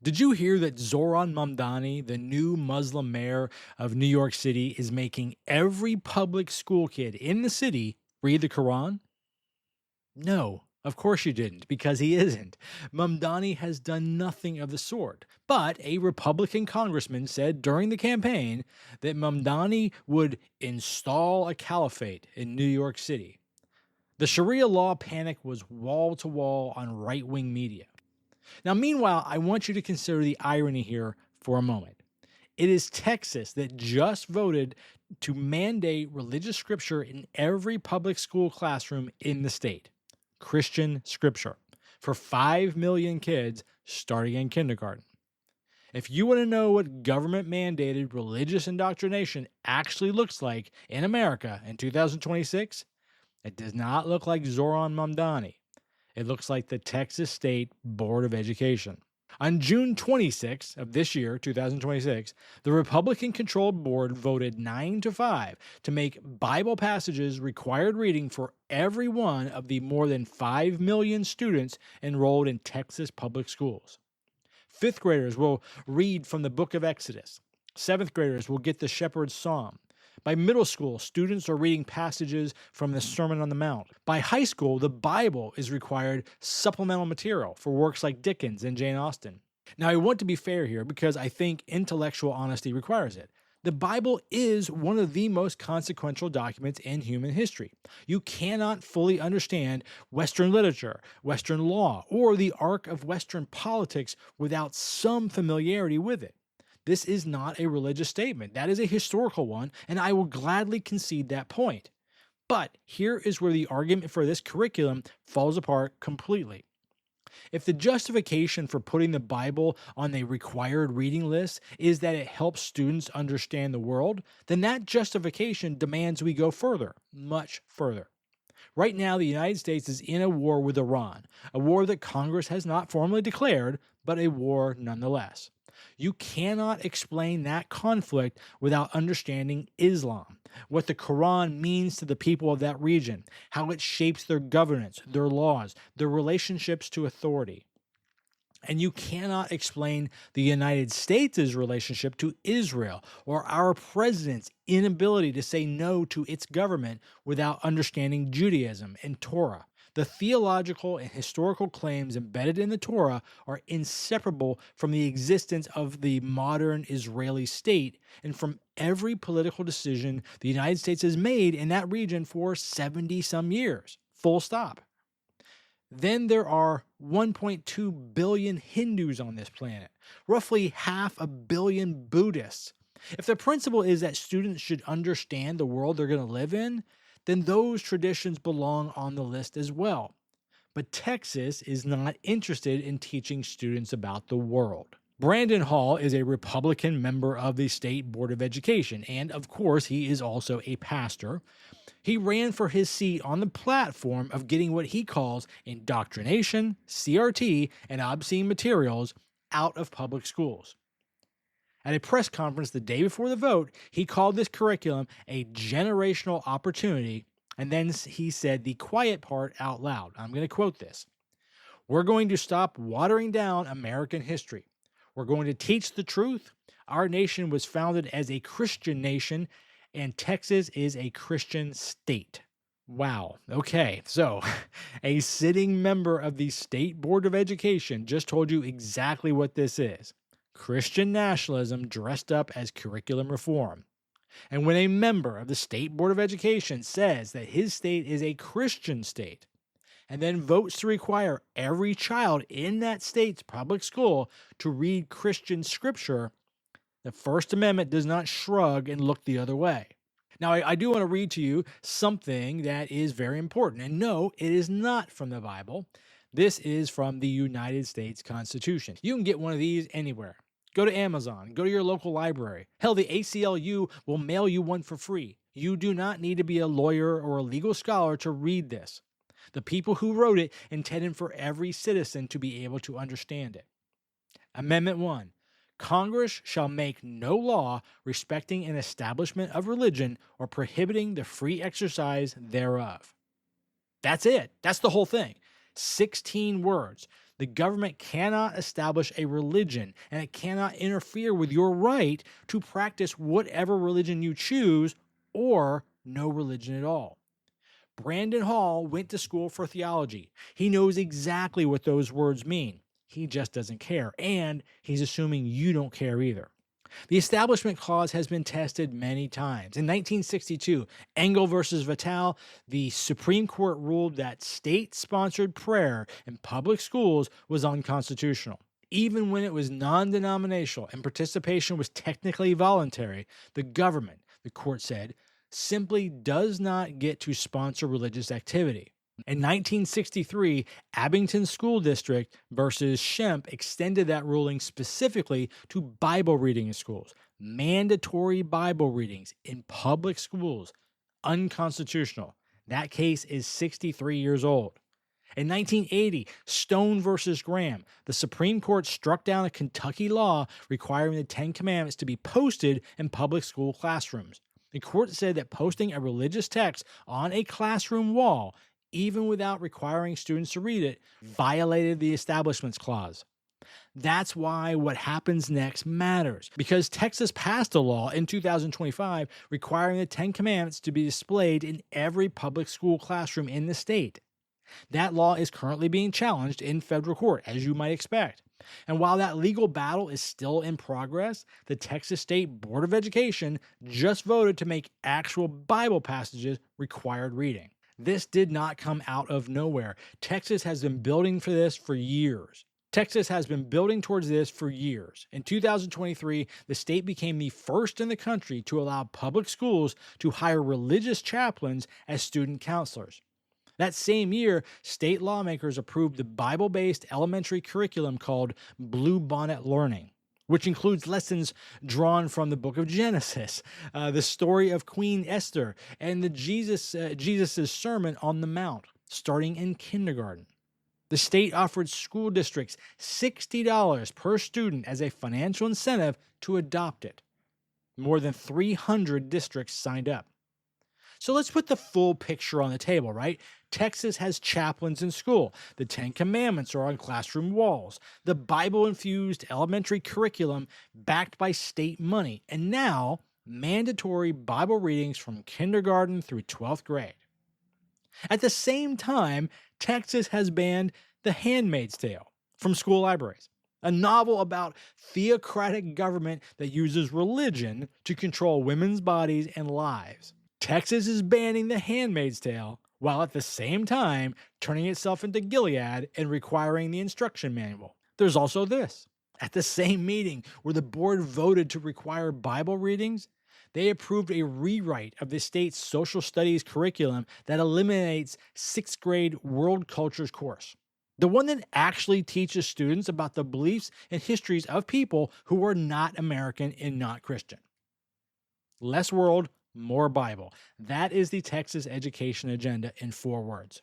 Did you hear that Zohran Mamdani, the new Muslim mayor of New York City, is making every public school kid in the city read the Quran? No, of course you didn't, because he isn't. Mamdani has done nothing of the sort. But a Republican congressman said during the campaign that Mamdani would install a caliphate in New York City. The Sharia law panic was wall to wall on right-wing media. Now, meanwhile, I want you to consider the irony here for a moment. It is Texas that just voted to mandate religious scripture in every public school classroom in the state. Christian scripture for 5 million kids starting in kindergarten. If you want to know what government-mandated religious indoctrination actually looks like in America in 2026, it does not look like Zohran Mamdani. It looks like the Texas State Board of Education. On June 26 of this year, 2026, the Republican-controlled board voted 9-5 to make Bible passages required reading for every one of the more than 5 million students enrolled in Texas public schools. Fifth graders will read from the book of Exodus. Seventh graders will get the Shepherd's Psalm. By middle school, students are reading passages from the Sermon on the Mount. By high school, the Bible is required supplemental material for works like Dickens and Jane Austen. Now, I want to be fair here because I think intellectual honesty requires it. The Bible is one of the most consequential documents in human history. You cannot fully understand Western literature, Western law, or the arc of Western politics without some familiarity with it. This is not a religious statement. That is a historical one, and I will gladly concede that point. But here is where the argument for this curriculum falls apart completely. If the justification for putting the Bible on the required reading list is that it helps students understand the world, then that justification demands we go further, much further. Right now, the United States is in a war with Iran, a war that Congress has not formally declared, but a war nonetheless. You cannot explain that conflict without understanding Islam, what the Quran means to the people of that region, how it shapes their governance, their laws, their relationships to authority. And you cannot explain the United States' relationship to Israel or our president's inability to say no to its government without understanding Judaism and Torah. The theological and historical claims embedded in the Torah are inseparable from the existence of the modern Israeli state and from every political decision the United States has made in that region for 70-some years. Full stop. Then there are 1.2 billion Hindus on this planet, roughly 500 million Buddhists. If the principle is that students should understand the world they're going to live in, then those traditions belong on the list as well. But Texas is not interested in teaching students about the world. Brandon Hall is a Republican member of the State Board of Education, and of course, he is also a pastor. He ran for his seat on the platform of getting what he calls indoctrination, CRT, and obscene materials out of public schools. At a press conference the day before the vote, he called this curriculum a generational opportunity, and then he said the quiet part out loud. I'm going to quote this. "We're going to stop watering down American history. We're going to teach the truth. Our nation was founded as a Christian nation, and Texas is a Christian state." Wow. Okay. So a sitting member of the State Board of Education just told you exactly what this is. Christian nationalism dressed up as curriculum reform. And when a member of the State Board of Education says that his state is a Christian state, and then votes to require every child in that state's public school to read Christian scripture, the First Amendment does not shrug and look the other way. Now, I do want to read to you something that is very important. And no, it is not from the Bible. This is from the United States Constitution. You can get one of these anywhere. Go to Amazon, go to your local library. Hell, the ACLU will mail you one for free. You do not need to be a lawyer or a legal scholar to read this. The people who wrote it intended for every citizen to be able to understand it. Amendment 1. Congress shall make no law respecting an establishment of religion or prohibiting the free exercise thereof. That's it. That's the whole thing. 16 words. The government cannot establish a religion, and it cannot interfere with your right to practice whatever religion you choose or no religion at all. Brandon Hall went to school for theology. He knows exactly what those words mean. He just doesn't care, and he's assuming you don't care either. The Establishment Clause has been tested many times. In 1962, Engel versus Vitale, the Supreme Court ruled that state-sponsored prayer in public schools was unconstitutional. Even when it was non-denominational and participation was technically voluntary, the government, the court said, simply does not get to sponsor religious activity. In 1963, Abington School District versus Shemp extended that ruling specifically to Bible reading in schools. Mandatory Bible readings in public schools, unconstitutional. That case is 63 years old. In 1980, Stone versus Graham, the Supreme Court struck down a Kentucky law requiring the Ten Commandments to be posted in public school classrooms. The court said that posting a religious text on a classroom wall, even without requiring students to read it, violated the Establishment Clause. That's why what happens next matters, because Texas passed a law in 2025 requiring the Ten Commandments to be displayed in every public school classroom in the state. That law is currently being challenged in federal court, as you might expect. And while that legal battle is still in progress, the Texas State Board of Education just voted to make actual Bible passages required reading. This did not come out of nowhere. Texas has been building for this for years. Texas has been building towards this for years. In 2023, the state became the first in the country to allow public schools to hire religious chaplains as student counselors. That same year, state lawmakers approved the Bible-based elementary curriculum called Bluebonnet Learning, which includes lessons drawn from the book of Genesis, the story of Queen Esther, and the Jesus' Sermon on the Mount, starting in kindergarten. The state offered school districts $60 per student as a financial incentive to adopt it. More than 300 districts signed up. So let's put the full picture on the table, right? Texas has chaplains in school. The Ten Commandments are on classroom walls. The Bible-infused elementary curriculum backed by state money. And now, mandatory Bible readings from kindergarten through 12th grade. At the same time, Texas has banned The Handmaid's Tale from school libraries, a novel about theocratic government that uses religion to control women's bodies and lives. Texas is banning The Handmaid's Tale, while at the same time turning itself into Gilead and requiring the instruction manual. There's also this. At the same meeting where the board voted to require Bible readings, they approved a rewrite of the state's social studies curriculum that eliminates 6th grade world cultures course. The one that actually teaches students about the beliefs and histories of people who are not American and not Christian. Less world, more Bible. That is the Texas education agenda in 4 words.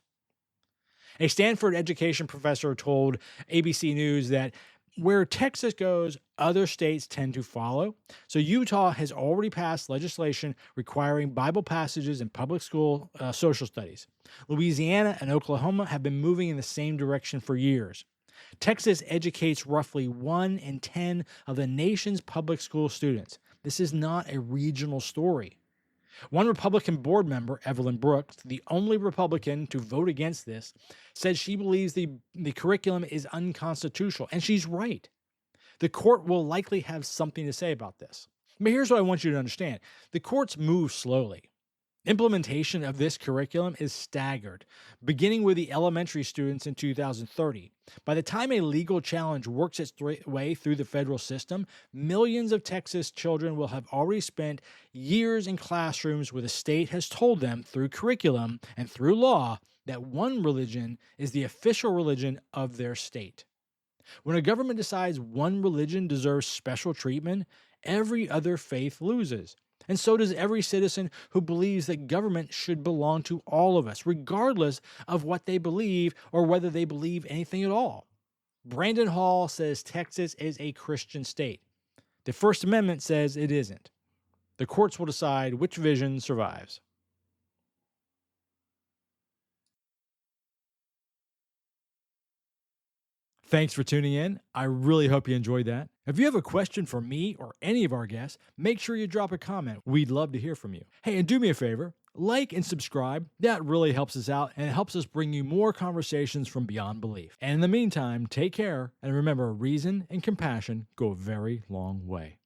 A Stanford education professor told ABC News that where Texas goes, other states tend to follow. So Utah has already passed legislation requiring Bible passages in public school social studies. Louisiana and Oklahoma have been moving in the same direction for years. Texas educates roughly 1 in 10 of the nation's public school students. This is not a regional story. One Republican board member, Evelyn Brooks, the only Republican to vote against this, said she believes the curriculum is unconstitutional, and she's right. The court will likely have something to say about this. But here's what I want you to understand. The courts move slowly. Implementation of this curriculum is staggered, beginning with the elementary students in 2030. By the time a legal challenge works its way through the federal system, millions of Texas children will have already spent years in classrooms where the state has told them through curriculum and through law that one religion is the official religion of their state. When a government decides one religion deserves special treatment, every other faith loses. And so does every citizen who believes that government should belong to all of us, regardless of what they believe or whether they believe anything at all. Brandon Hall says Texas is a Christian state. The First Amendment says it isn't. The courts will decide which vision survives. Thanks for tuning in. I really hope you enjoyed that. If you have a question for me or any of our guests, make sure you drop a comment. We'd love to hear from you. Hey, and do me a favor, like and subscribe. That really helps us out, and it helps us bring you more conversations from beyond belief. And in the meantime, take care, and remember, reason and compassion go a very long way.